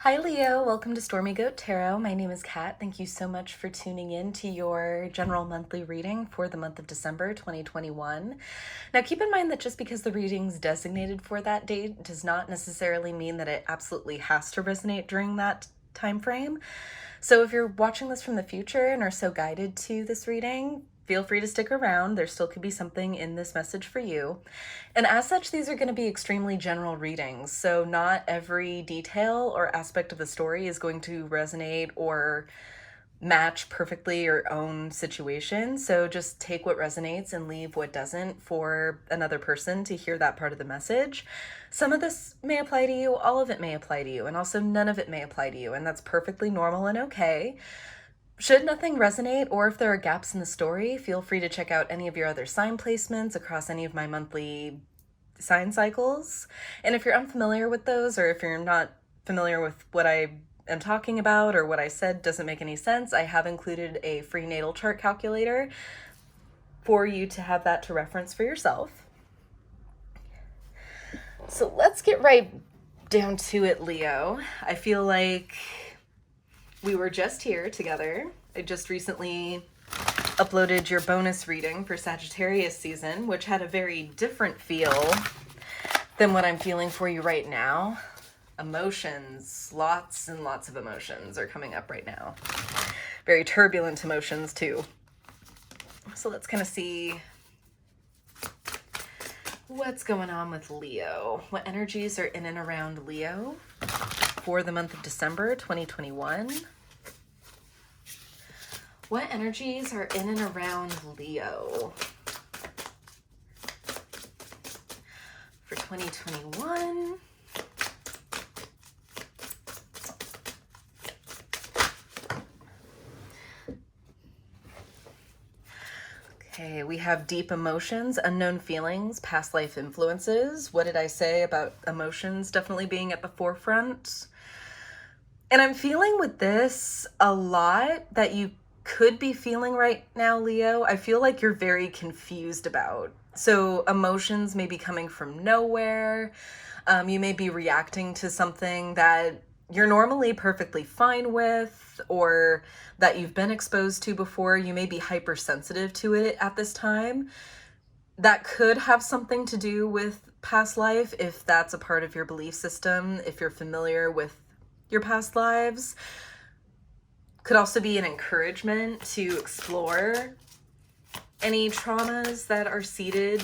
Hi Leo, welcome to Stormy Goat Tarot. My name is Kat. Thank you so much for tuning in to your general monthly reading for the month of December 2021. Now keep in mind that just because the reading's designated for that date does not necessarily mean that it absolutely has to resonate during that time frame. So if you're watching this from the future and are so guided to this reading, feel free to stick around. There still could be something in this message for you. And as such, these are going to be extremely general readings. So not every detail or aspect of the story is going to resonate or match perfectly your own situation. So just take what resonates and leave what doesn't for another person to hear that part of the message. Some of this may apply to you, all of it may apply to you, and also none of it may apply to you. And that's perfectly normal and okay. Should nothing resonate, or if there are gaps in the story, feel free to check out any of your other sign placements across any of my monthly sign cycles. And if you're unfamiliar with those, or if you're not familiar with what I am talking about or what I said doesn't make any sense, I have included a free natal chart calculator for you to have that to reference for yourself. So let's get right down to it, Leo. I feel like we were just here together. I just recently uploaded your bonus reading for Sagittarius season, which had a very different feel than what I'm feeling for you right now. Emotions, lots and lots of emotions are coming up right now. Very turbulent emotions too. So let's kind of see what's going on with Leo. What energies are in and around Leo for the month of December 2021? What energies are in and around Leo for 2021? Okay, we have deep emotions, unknown feelings, past life influences. What did I say about emotions definitely being at the forefront? And I'm feeling with this a lot that you could be feeling right now, Leo. I feel like you're very confused about. So emotions may be coming from nowhere. You may be reacting to something that you're normally perfectly fine with, or that you've been exposed to before. You may be hypersensitive to it at this time. That could have something to do with past life, if that's a part of your belief system, if you're familiar with your past lives. Could also be an encouragement to explore any traumas that are seated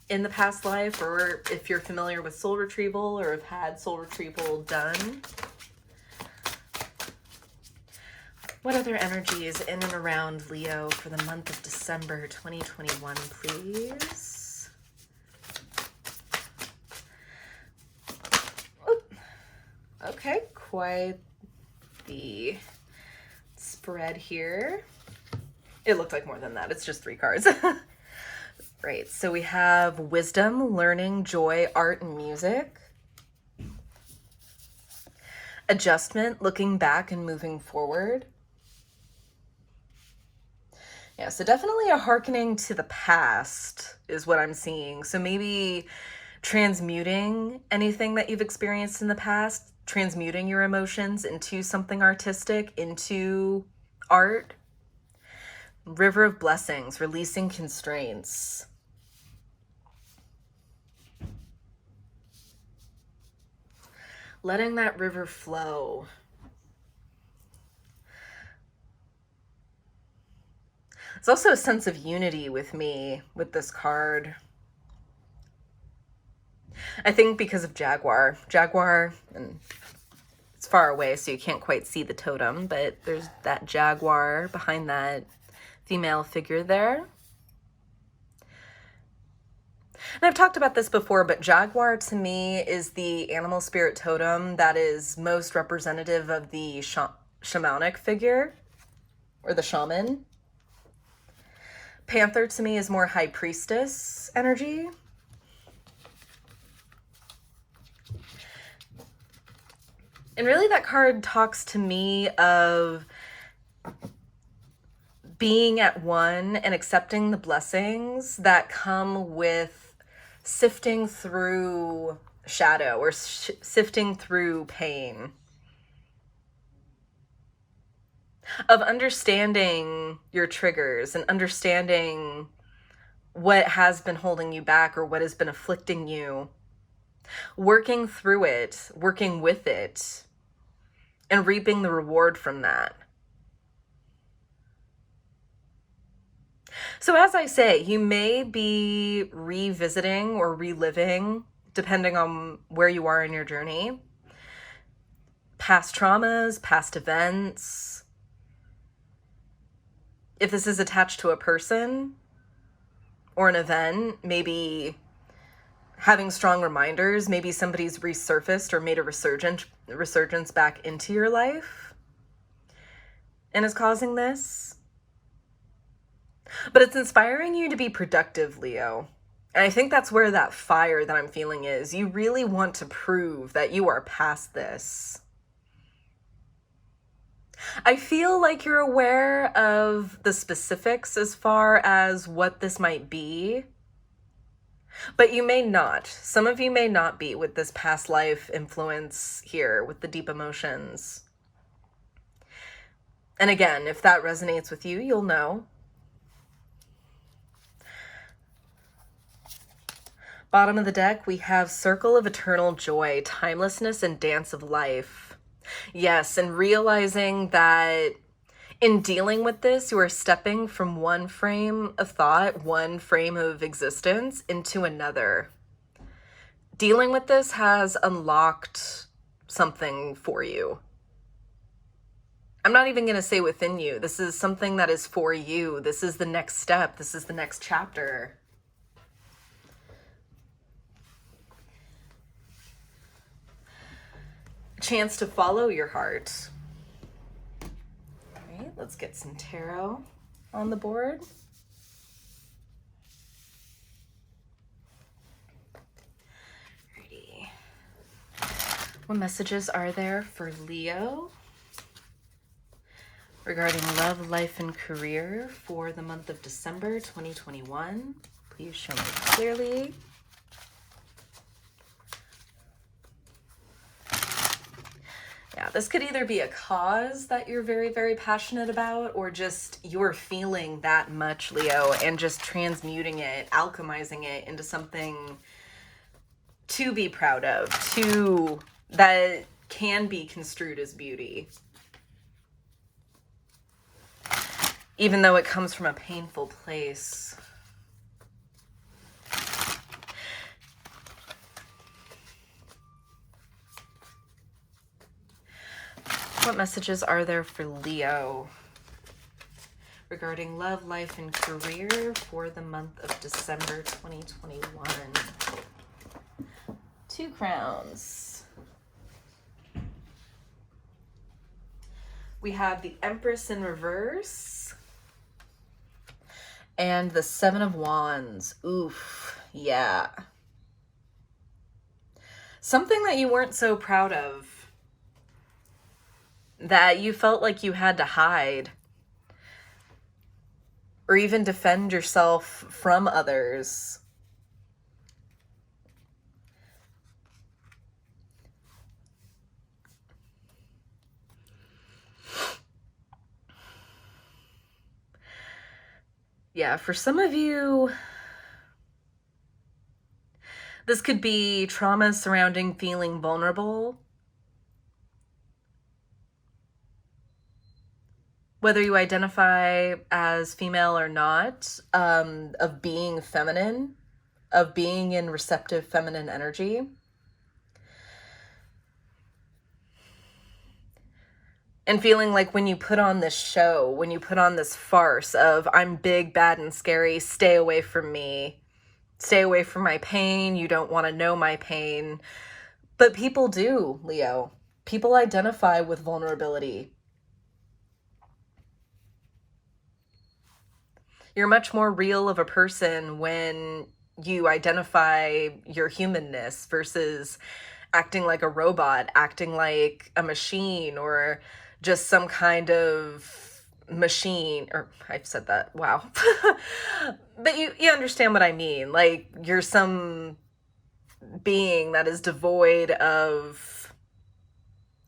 in the past life, or if you're familiar with soul retrieval or have had soul retrieval done. What other energies in and around Leo for the month of December 2021, please? Oop. Okay, quite the spread here. It looked like more than that. It's just 3 cards. Right, so we have wisdom, learning, joy, art, and music. Adjustment, looking back and moving forward. Yeah, so definitely a hearkening to the past is what I'm seeing. So maybe transmuting anything that you've experienced in the past, transmuting your emotions into something artistic, into art. River of blessings, releasing constraints. Letting that river flow. There's also a sense of unity with me with this card. I think because of Jaguar. Jaguar, and it's far away so you can't quite see the totem, but there's that jaguar behind that female figure there. And I've talked about this before, but jaguar to me is the animal spirit totem that is most representative of the shamanic figure, or the shaman. Panther to me is more high priestess energy. And really that card talks to me of being at one and accepting the blessings that come with sifting through shadow or sifting through pain. of understanding your triggers and understanding what has been holding you back or what has been afflicting you, working through it, working with it, and reaping the reward from that. So as I say, you may be revisiting or reliving, depending on where you are in your journey, past traumas, past events. If this is attached to a person or an event, maybe having strong reminders, maybe somebody's resurfaced or made a resurgence back into your life and is causing this. But it's inspiring you to be productive, Leo. And I think that's where that fire that I'm feeling is. You really want to prove that you are past this. I feel like you're aware of the specifics as far as what this might be, but you may not. Some of you may not be with this past life influence here, with the deep emotions. And again, if that resonates with you, you'll know. Bottom of the deck, we have Circle of Eternal Joy, Timelessness, and Dance of Life. Yes, and realizing that in dealing with this, you are stepping from one frame of thought, one frame of existence into another. Dealing with this has unlocked something for you. I'm not even going to say within you. This is something that is for you. This is the next step. This is the next chapter. Chance to follow your heart. All right, let's get some tarot on the board. Alrighty. What messages are there for Leo regarding love, life, and career for the month of December 2021? Please show me clearly. Yeah, this could either be a cause that you're very, very passionate about, or just you're feeling that much, Leo, and just transmuting it, alchemizing it into something to be proud of, that can be construed as beauty. Even though it comes from a painful place. What messages are there for Leo regarding love, life, and career for the month of December 2021? 2 crowns. We have the Empress in reverse and the 7 of Wands. Oof, yeah. Something that you weren't so proud of, that you felt like you had to hide or even defend yourself from others. Yeah, for some of you, this could be trauma surrounding feeling vulnerable. Whether you identify as female or not, of being feminine, of being in receptive feminine energy. And feeling like when you put on this show, when you put on this farce of I'm big, bad, and scary, stay away from me, stay away from my pain, you don't want to know my pain. But people do, Leo. People identify with vulnerability. You're much more real of a person when you identify your humanness versus acting like a robot, acting like a machine, or just some kind of machine, or I've said that, wow. But you understand what I mean. Like you're some being that is devoid of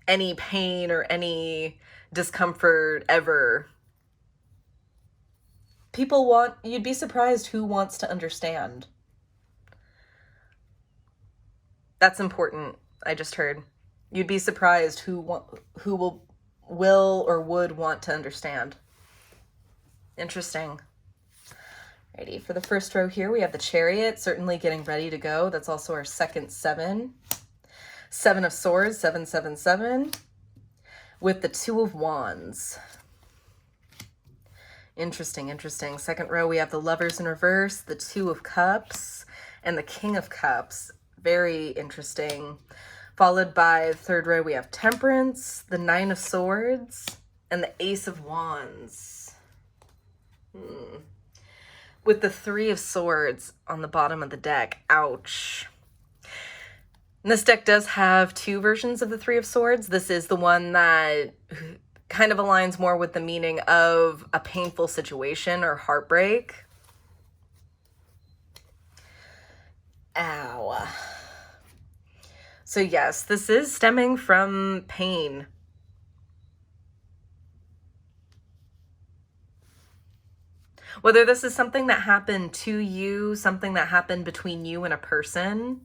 any pain or any discomfort ever. You'd be surprised who wants to understand. That's important. I just heard. You'd be surprised who will or would want to understand. Interesting. Alrighty, for the first row here, we have the Chariot, certainly getting ready to go. That's also our second 7. 7 of Swords, 777, with the 2 of Wands. Interesting. Second row, we have the Lovers in reverse, the 2 of Cups, and the King of Cups. Very interesting. Followed by the third row, we have Temperance, the 9 of Swords, and the Ace of Wands. With the 3 of Swords on the bottom of the deck. Ouch. And this deck does have 2 versions of the 3 of Swords. This is the one that kind of aligns more with the meaning of a painful situation or heartbreak. Ow. So yes, this is stemming from pain. Whether this is something that happened to you, something that happened between you and a person.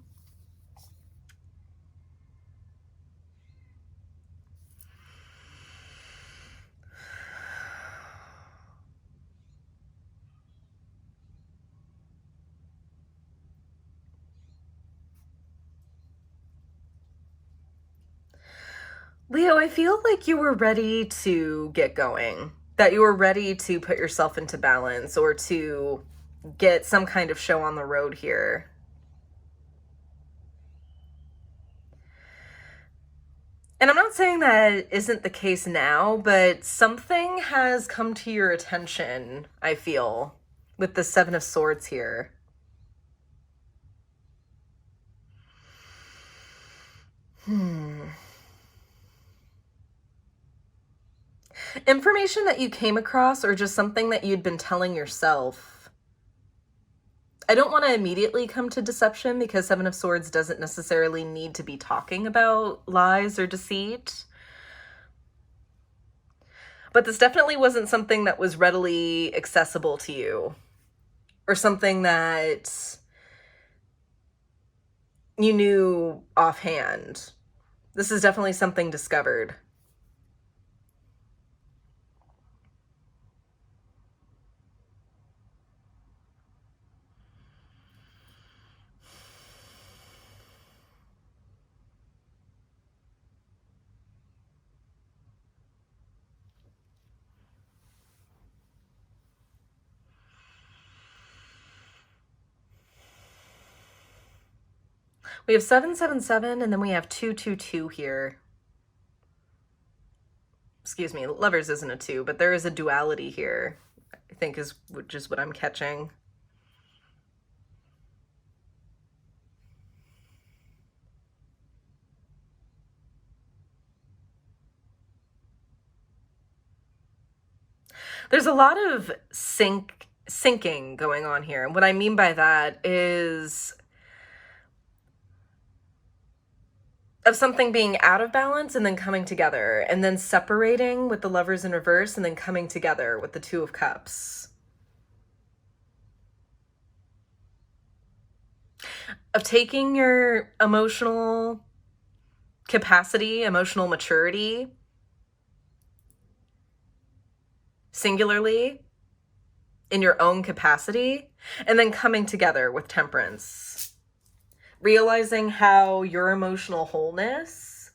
Leo, I feel like you were ready to get going, that you were ready to put yourself into balance or to get some kind of show on the road here. And I'm not saying that isn't the case now, but something has come to your attention, I feel, with the 7 of Swords here. Information that you came across or just something that you'd been telling yourself. I don't want to immediately come to deception because 7 of Swords doesn't necessarily need to be talking about lies or deceit. But this definitely wasn't something that was readily accessible to you or something that you knew offhand. This is definitely something discovered. We have 777 and then we have 222 here. Excuse me, Lovers isn't a 2, but there is a duality here, I think which is what I'm catching. There's a lot of sinking going on here. And what I mean by that is of something being out of balance and then coming together, and then separating with the Lovers in reverse and then coming together with the 2 of Cups. Of taking your emotional capacity, emotional maturity, singularly, in your own capacity, and then coming together with Temperance. Realizing how your emotional wholeness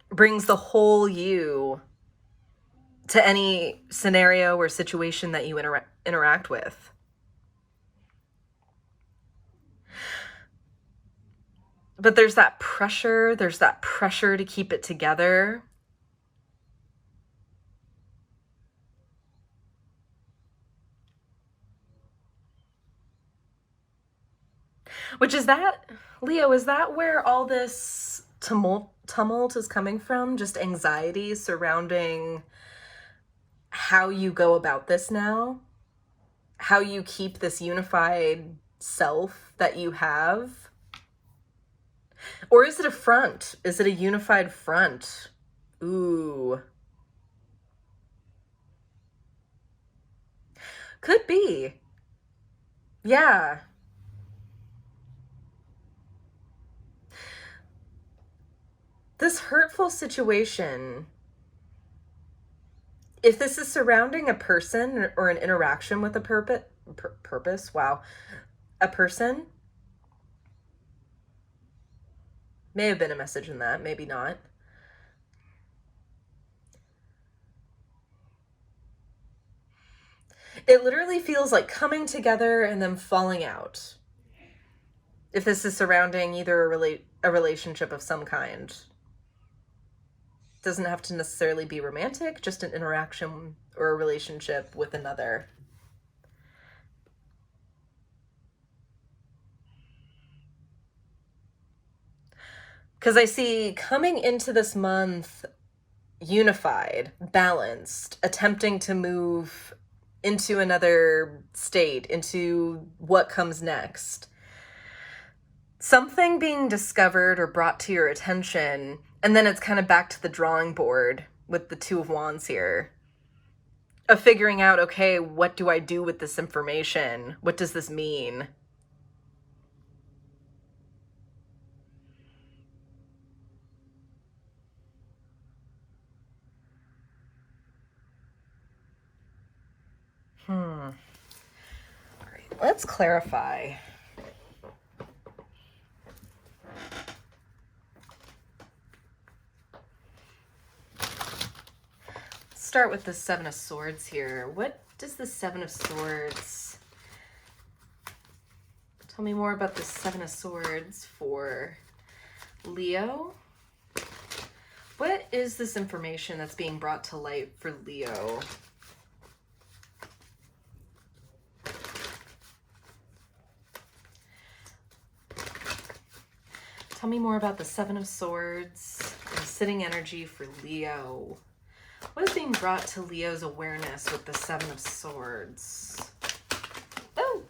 brings the whole you to any scenario or situation that you interact with. But there's that pressure to keep it together. Which is that, Leo, is that where all this tumult is coming from? Just anxiety surrounding how you go about this now? How you keep this unified self that you have? Or is it a front? Is it a unified front? Ooh. Could be. Yeah. This hurtful situation, if this is surrounding a person or an interaction with a purpose, wow, a person, may have been a message in that, maybe not. It literally feels like coming together and then falling out. If this is surrounding either a relationship of some kind. Doesn't have to necessarily be romantic, just an interaction or a relationship with another. Because I see coming into this month unified, balanced, attempting to move into another state, into what comes next. Something being discovered or brought to your attention, and then it's kind of back to the drawing board with the Two of Wands here. Of figuring out, okay, what do I do with this information? What does this mean? All right, let's clarify. Start with the Seven of Swords here. What does the Seven of Swords... Tell me more about the Seven of Swords for Leo. What is this information that's being brought to light for Leo? Tell me more about the Seven of Swords and sitting energy for Leo. What is being brought to Leo's awareness with the Seven of Swords? Oh!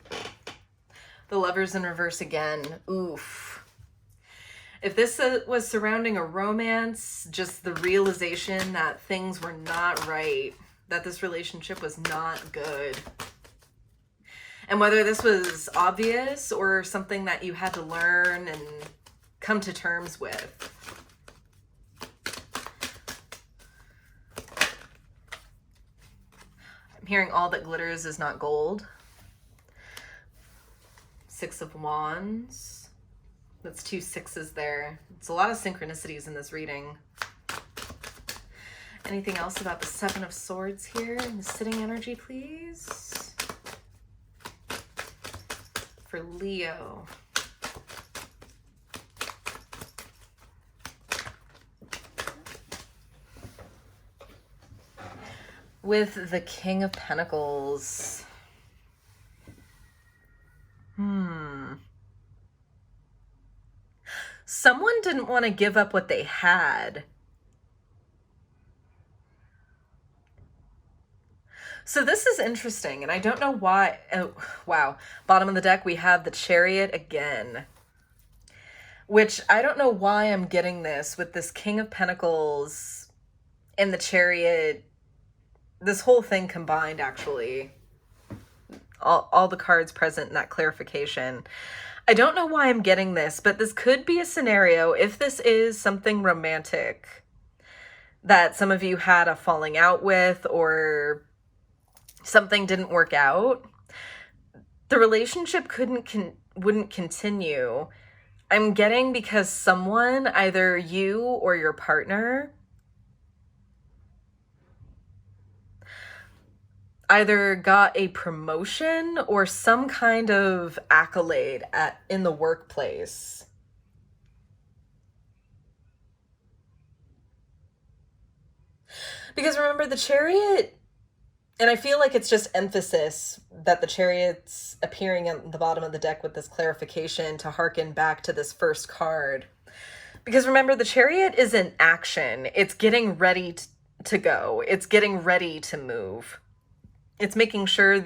The Lovers in reverse again. Oof. If this was surrounding a romance, just the realization that things were not right, that this relationship was not good. And whether this was obvious or something that you had to learn and come to terms with. I'm hearing all that glitters is not gold. Six of Wands. That's 2 sixes there. It's a lot of synchronicities in this reading. Anything else about the Seven of Swords here in the sitting energy, please? For Leo. With the King of Pentacles. Someone didn't want to give up what they had. So this is interesting, and I don't know why. Oh, wow. Bottom of the deck, we have the Chariot again. Which I don't know why I'm getting this with this King of Pentacles and the Chariot. This whole thing combined, actually. All the cards present in that clarification. I don't know why I'm getting this, but this could be a scenario, if this is something romantic, that some of you had a falling out with, or something didn't work out. The relationship wouldn't continue. I'm getting because someone, either you or your partner, either got a promotion or some kind of accolade in the workplace. Because remember, the Chariot, and I feel like it's just emphasis that the Chariot's appearing at the bottom of the deck with this clarification to harken back to this first card. Because remember, the Chariot is in action. It's getting ready to go. It's getting ready to move. It's making sure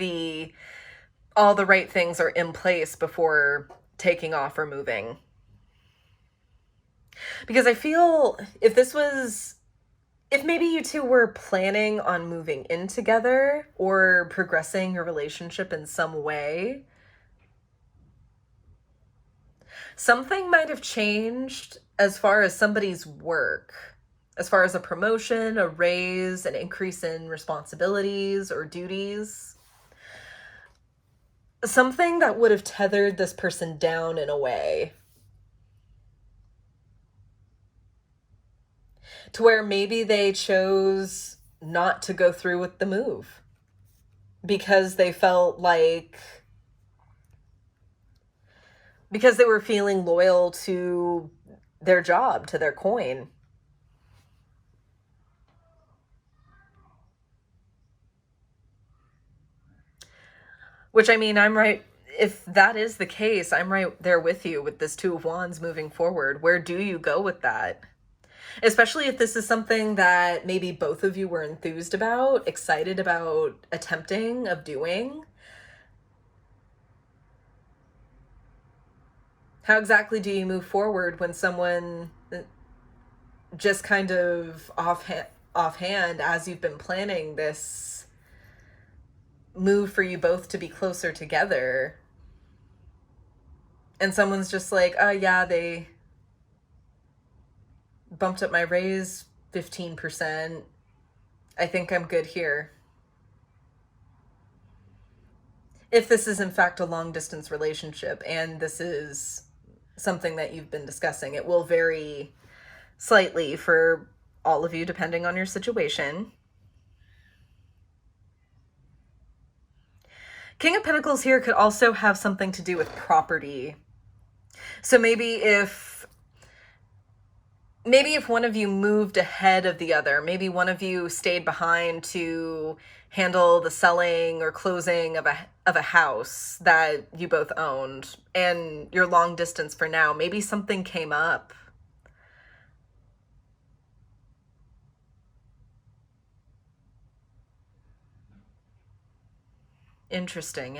all the right things are in place before taking off or moving. Because I feel if maybe you two were planning on moving in together or progressing your relationship in some way, something might have changed as far as somebody's work, as far as a promotion, a raise, an increase in responsibilities or duties. Something that would have tethered this person down in a way to where maybe they chose not to go through with the move because they felt like because they were feeling loyal to their job, to their coin. Which, I mean, I'm right. If that is the case, I'm right there with you with this Two of Wands moving forward. Where do you go with that? Especially if this is something that maybe both of you were enthused about, excited about attempting, of doing. How exactly do you move forward when someone just kind of offhand, as you've been planning this move for you both to be closer together, and someone's just like, oh yeah, they bumped up my raise 15%. I think I'm good here. If this is in fact a long distance relationship and this is something that you've been discussing, it will vary slightly for all of you depending on your situation. King of Pentacles here could also have something to do with property. So maybe if one of you moved ahead of the other, maybe one of you stayed behind to handle the selling or closing of a house that you both owned, and you're long distance for now, maybe something came up. Interesting.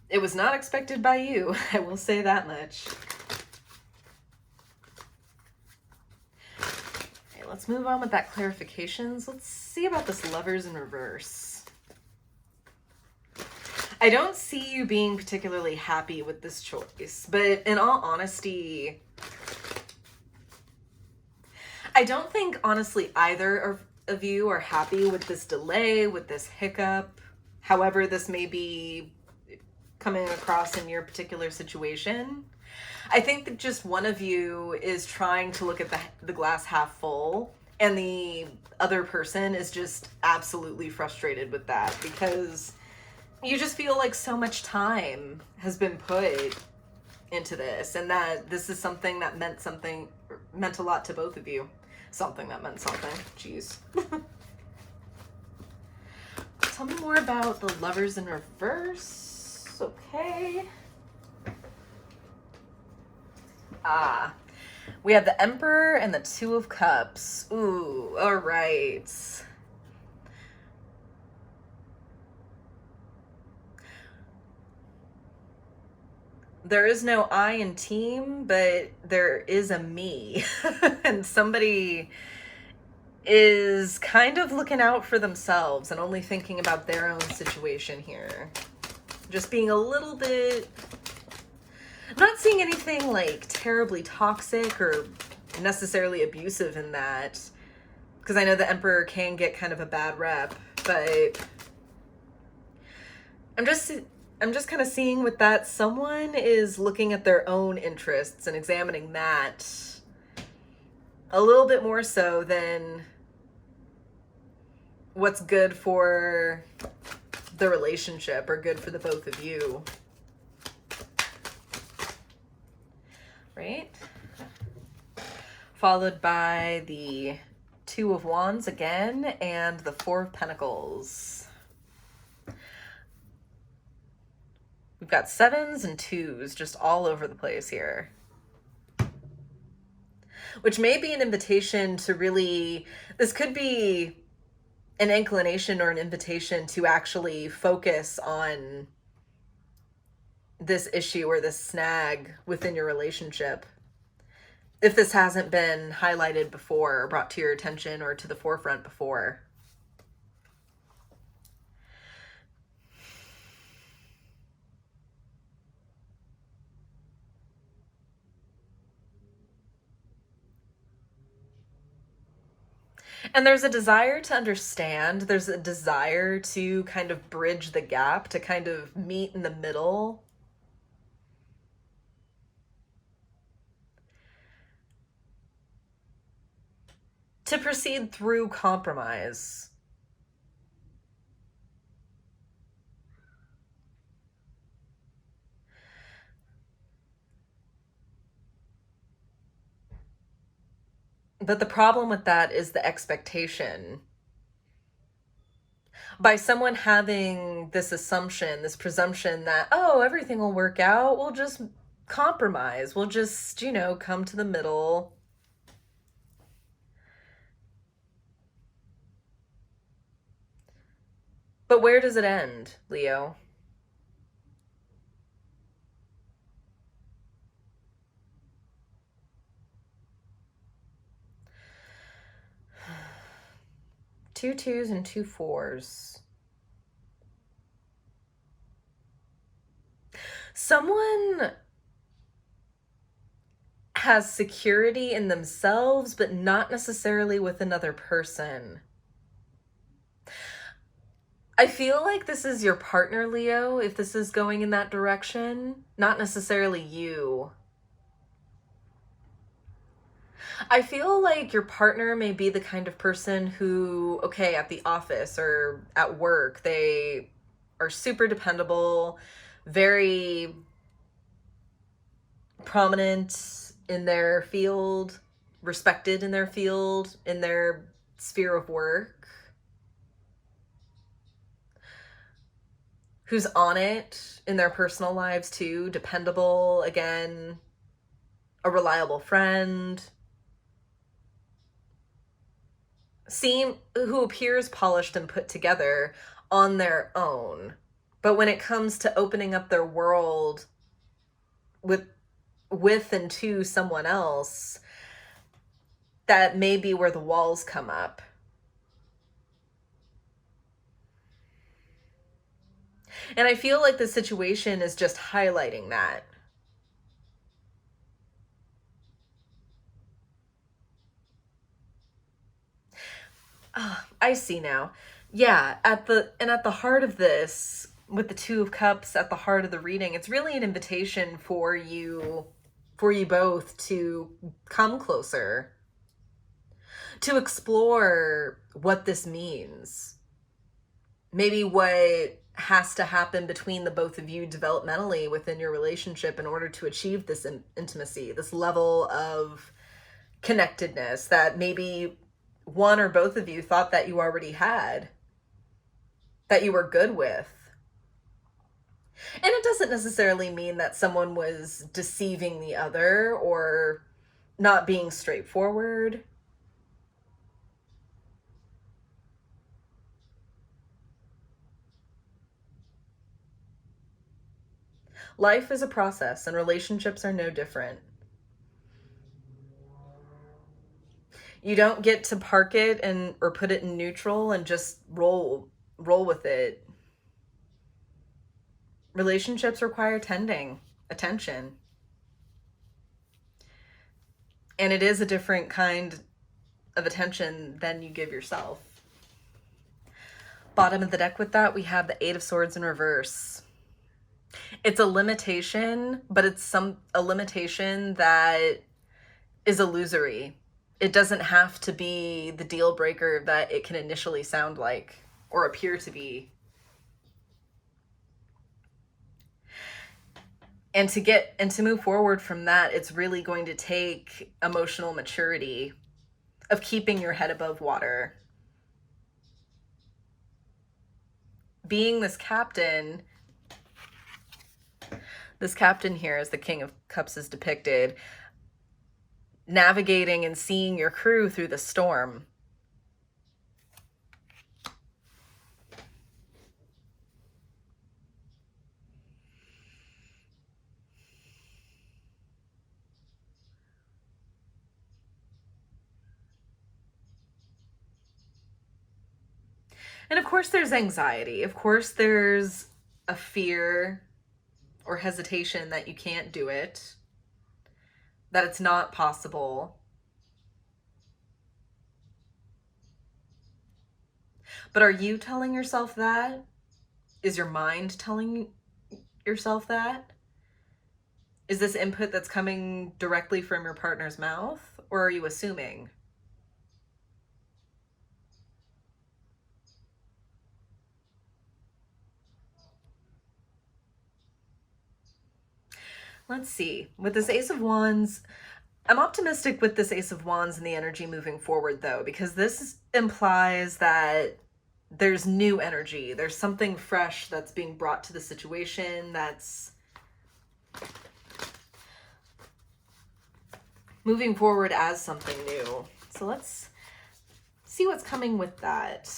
It was not expected by you, I will say that much. Okay, let's move on with that clarifications. Let's see about this Lovers in reverse. I don't see you being particularly happy with this choice, but in all honesty, I don't think, honestly, either of you are happy with this delay, with this hiccup, however this may be coming across in your particular situation. I think that just one of you is trying to look at the glass half full, and the other person is just absolutely frustrated with that because you just feel like so much time has been put into this, and that this is something that meant a lot to both of you. Something that meant something. Jeez. Tell me more about the Lovers in reverse. Okay. We have the Emperor and the Two of Cups. Ooh, all right. There is no I in team, but there is a me. And somebody is kind of looking out for themselves and only thinking about their own situation here. Just being a little bit... I'm not seeing anything like terribly toxic or necessarily abusive in that, because I know the Emperor can get kind of a bad rep, but I'm just kind of seeing with that, someone is looking at their own interests and examining that a little bit more so than what's good for the relationship or good for the both of you. Right? Followed by the Two of Wands again and the Four of Pentacles. We've got sevens and twos just all over the place here. Which may be an invitation to really, this could be an inclination or an invitation to actually focus on this issue or this snag within your relationship if this hasn't been highlighted before or brought to your attention or to the forefront before. And there's a desire to understand, there's a desire to kind of bridge the gap, to kind of meet in the middle. To proceed through compromise. But the problem with that is the expectation. By someone having this assumption, this presumption that, oh, everything will work out, we'll just compromise, we'll just, come to the middle. But where does it end, Leo? Two twos and two fours. Someone has security in themselves, but not necessarily with another person. I feel like this is your partner, Leo, if this is going in that direction, not necessarily you. I feel like your partner may be the kind of person who, okay, at the office or at work, they are super dependable, very prominent in their field, respected in their field, in their sphere of work, who's on it in their personal lives too, dependable, again, a reliable friend, who appears polished and put together on their own. But when it comes to opening up their world with and to someone else, that may be where the walls come up. And I feel like the situation is just highlighting that. I see now. Yeah, at the heart of this, with the Two of Cups at the heart of the reading, it's really an invitation for you both to come closer, to explore what this means. Maybe what has to happen between the both of you developmentally within your relationship in order to achieve this intimacy, this level of connectedness that maybe one or both of you thought that you already had, that you were good with. And it doesn't necessarily mean that someone was deceiving the other or not being straightforward. Life is a process, and relationships are no different. You don't get to park it or put it in neutral and just roll with it. Relationships require tending, attention. And it is a different kind of attention than you give yourself. Bottom of the deck with that, we have the Eight of Swords in reverse. It's a limitation, but it's a limitation that is illusory. It doesn't have to be the deal breaker that it can initially sound like or appear to be. And to move forward from that, it's really going to take emotional maturity of keeping your head above water. Being this captain here, as the King of Cups is depicted, navigating and seeing your crew through the storm. And of course, there's anxiety. Of course, there's a fear or hesitation that you can't do it, that it's not possible. But are you telling yourself that? Is your mind telling yourself that? Is this input that's coming directly from your partner's mouth, or are you assuming? Let's see. With this Ace of Wands, I'm optimistic with this Ace of Wands and the energy moving forward, though, because this implies that there's new energy. There's something fresh that's being brought to the situation that's moving forward as something new. So let's see what's coming with that.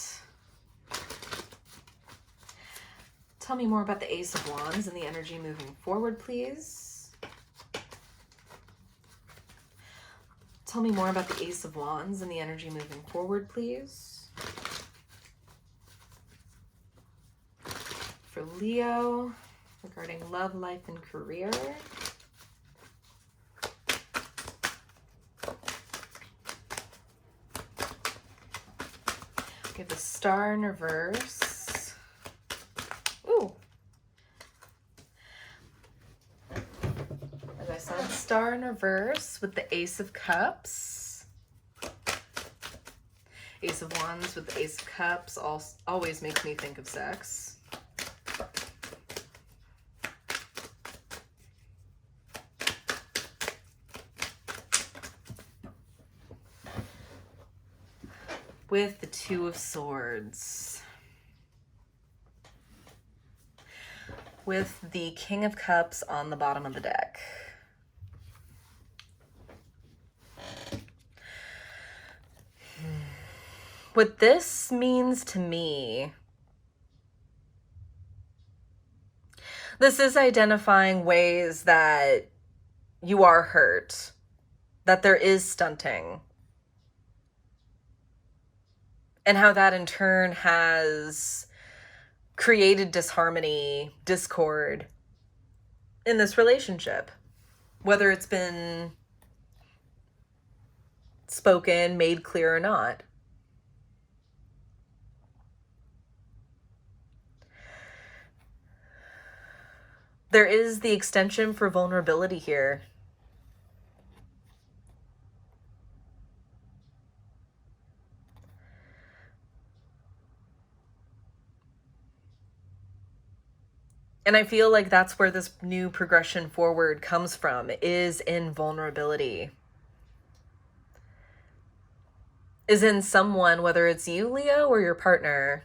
Tell me more about the Ace of Wands and the energy moving forward, please. Tell me more about the Ace of Wands and the energy moving forward, please. For Leo, regarding love, life, and career. We have the Star in reverse. Ooh. As I said, Star in reverse with the Ace of Cups. Ace of Wands with the Ace of Cups always makes me think of sex. With the Two of Swords. With the King of Cups on the bottom of the deck. What this means to me, this is identifying ways that you are hurt, that there is stunting, and how that in turn has created disharmony, discord in this relationship, whether it's been spoken, made clear or not. There is the extension for vulnerability here. And I feel like that's where this new progression forward comes from, is in vulnerability. Is in someone, whether it's you, Leo, or your partner,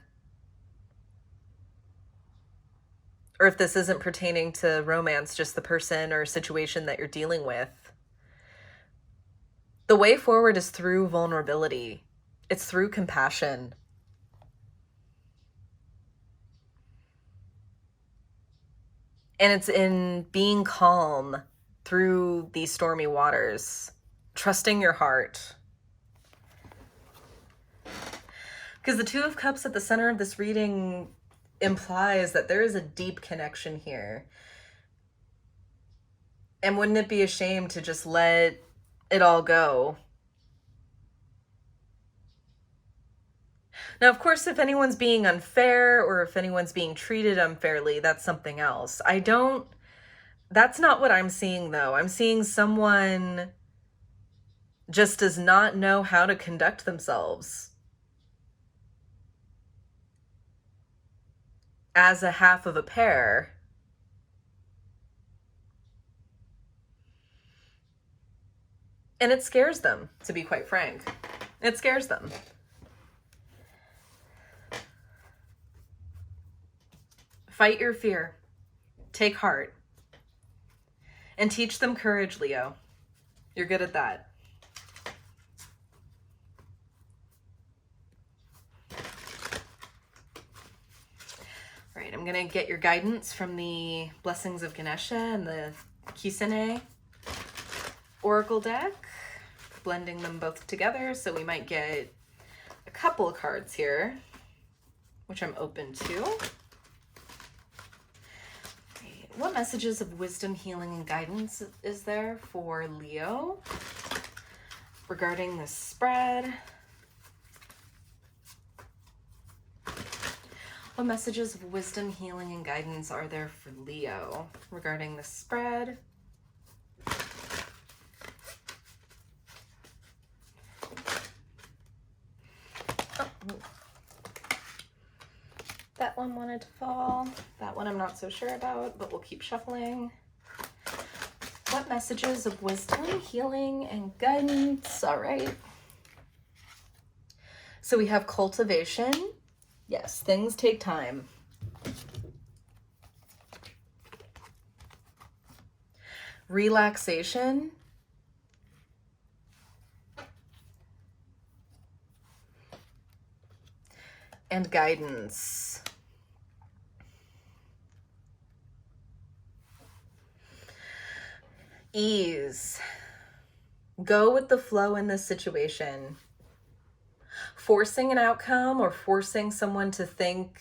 or if this isn't pertaining to romance, just the person or situation that you're dealing with. The way forward is through vulnerability. It's through compassion. And it's in being calm through these stormy waters, trusting your heart. Because the Two of Cups at the center of this reading implies that there is a deep connection here. And wouldn't it be a shame to just let it all go? Now, of course, if anyone's being unfair or if anyone's being treated unfairly, that's something else. That's not what I'm seeing, though. I'm seeing someone just does not know how to conduct themselves as a half of a pair. And it scares them, to be quite frank. It scares them. Fight your fear. Take heart. And teach them courage, Leo. You're good at that. All right, I'm going to get your guidance from the Blessings of Ganesha and the Kisane Oracle deck, blending them both together, so we might get a couple of cards here. which I'm open to. What messages of wisdom, healing, and guidance is there for Leo regarding this spread? What messages of wisdom, healing, and guidance are there for Leo regarding the spread? Oh, that one wanted to fall. That one I'm not so sure about, but we'll keep shuffling. What messages of wisdom, healing, and guidance? All right. So we have cultivation. Yes, things take time. Relaxation. And guidance. Ease. Go with the flow in this situation. Forcing an outcome or forcing someone to think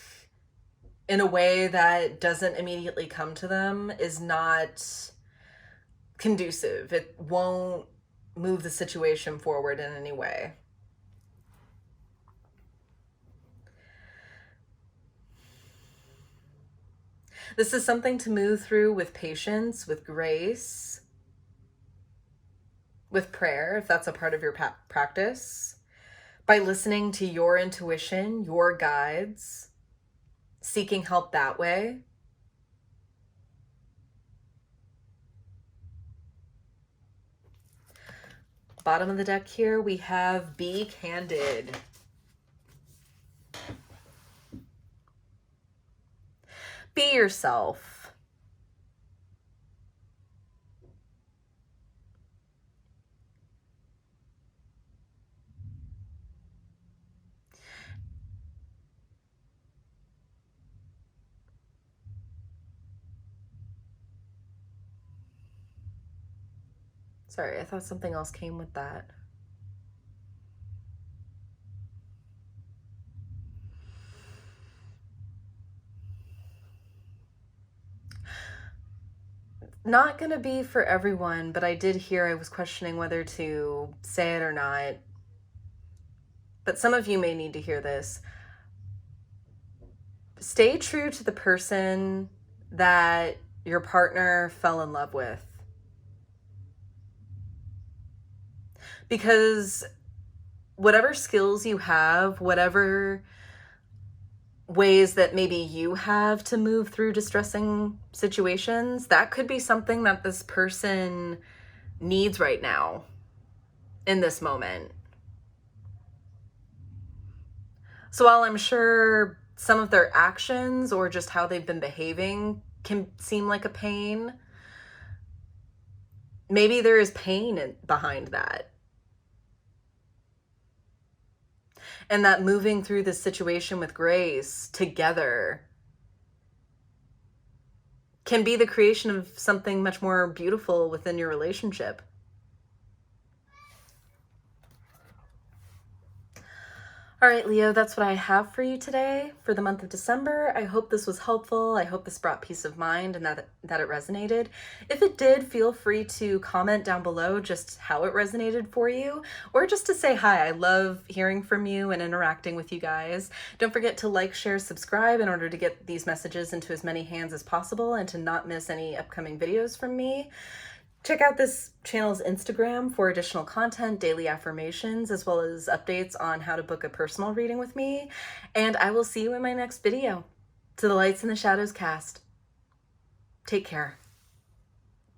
in a way that doesn't immediately come to them is not conducive. It won't move the situation forward in any way. This is something to move through with patience, with grace, with prayer, if that's a part of your practice, by listening to your intuition, your guides, seeking help that way. Bottom of the deck here, we have Be Candid. Be yourself. Sorry, I thought something else came with that. Not gonna be for everyone, but I did hear, I was questioning whether to say it or not. But some of you may need to hear this. Stay true to the person that your partner fell in love with. Because whatever skills you have, whatever ways that maybe you have to move through distressing situations, that could be something that this person needs right now in this moment. So while I'm sure some of their actions or just how they've been behaving can seem like a pain, maybe there is pain behind that. And that moving through this situation with grace together can be the creation of something much more beautiful within your relationship. All right, Leo, that's what I have for you today for the month of December. I hope this was helpful. I hope this brought peace of mind and that it resonated. If it did, feel free to comment down below just how it resonated for you, or just to say hi. I love hearing from you and interacting with you guys. Don't forget to like, share, subscribe in order to get these messages into as many hands as possible and to not miss any upcoming videos from me. Check out this channel's Instagram for additional content, daily affirmations, as well as updates on how to book a personal reading with me. And I will see you in my next video. To the lights and the shadows cast. Take care.